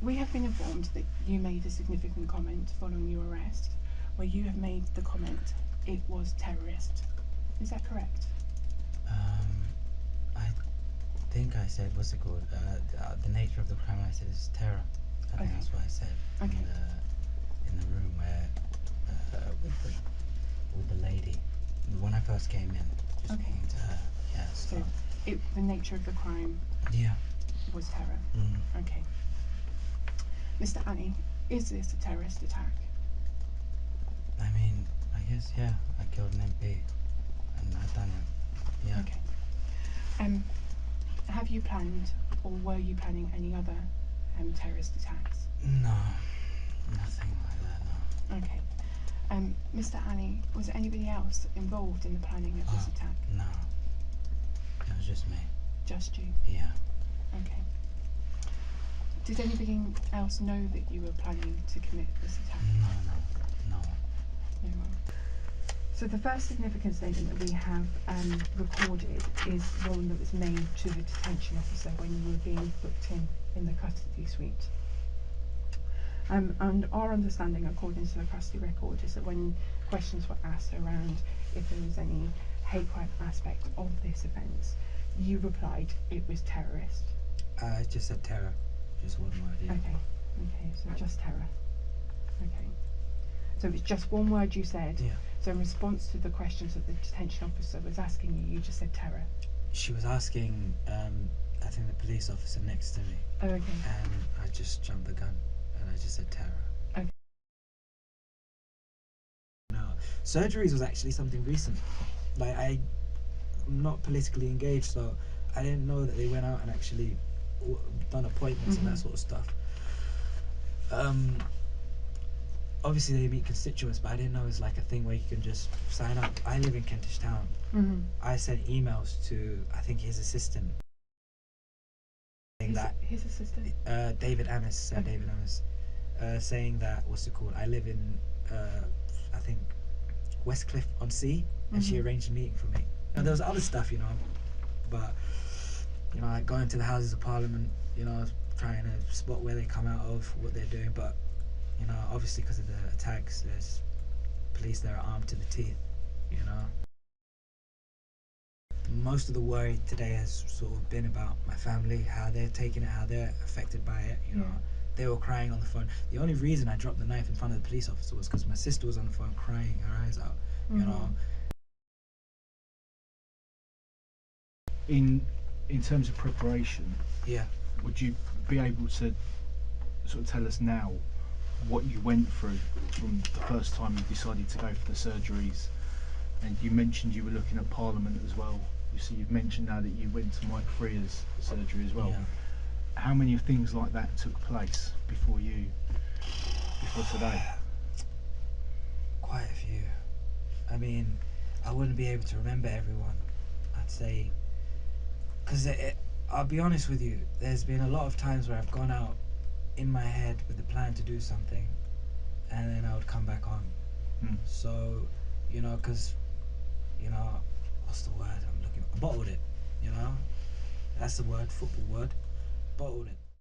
We have been informed that you made a significant comment following your arrest, where you have made the comment, "It was terrorist." Is that correct? I think I said, what's it called? The nature of the crime I said is terror. I think that's what I said in the room where with the lady when I first came in, just speaking to her. Yeah. So the nature of the crime. Yeah. Was terror. Okay. Mr. Ali, is this a terrorist attack? I mean, I guess, yeah. I killed an MP and I've done it. Yeah. Okay. Have you planned or were you planning any other terrorist attacks? No, nothing like that, no. Okay. Mr. Ali, was there anybody else involved in the planning of this attack? No. It was just me. Just you? Yeah. Okay. Did anybody else know that you were planning to commit this attack? No one. No one. So the first significant statement that we have recorded is one that was made to the detention officer when you were being booked in the custody suite. And our understanding, according to the custody record, is that when questions were asked around if there was any hate crime aspect of this offence, you replied it was terrorist. I just said terror. Just one word, yeah. Okay, so just terror. Okay. So it's just one word you said. Yeah. So in response to the questions that the detention officer was asking you, you just said terror. She was asking, I think the police officer next to me. Oh, okay. And I just jumped the gun and I just said terror. Okay. No, surgeries was actually something recent. Like, I'm not politically engaged, so I didn't know that they went out and actually done appointments and that sort of stuff. Obviously they meet constituents, but I didn't know it was like a thing where you can just sign up. I live in Kentish Town. I sent emails to, I think, his assistant. His assistant? David Amess, Sir David Amess, saying that, what's it called? I live in, I think, Leigh-on-Sea, and she arranged a meeting for me. Now, there was other stuff, but, like going to the Houses of Parliament, trying to spot where they come out of, what they're doing, but, obviously because of the attacks, there's police that are armed to the teeth, Most of the worry today has sort of been about my family, how they're taking it, how they're affected by it, They were crying on the phone. The only reason I dropped the knife in front of the police officer was because my sister was on the phone crying her eyes out, In terms of preparation, would you be able to sort of tell us now what you went through from the first time you decided to go for the surgeries? And you mentioned you were looking at Parliament as well. You see, you've mentioned now that you went to Mike Freer's surgery as well. Yeah. How many things like that took place before today? Quite a few. I mean, I wouldn't be able to remember everyone, I'd say, because I'll be honest with you, there's been a lot of times where I've gone out in my head with the plan to do something, and then I would come back home. So, because, what's the word I'm looking for? Bottled it, That's the word, football word. Bottled it.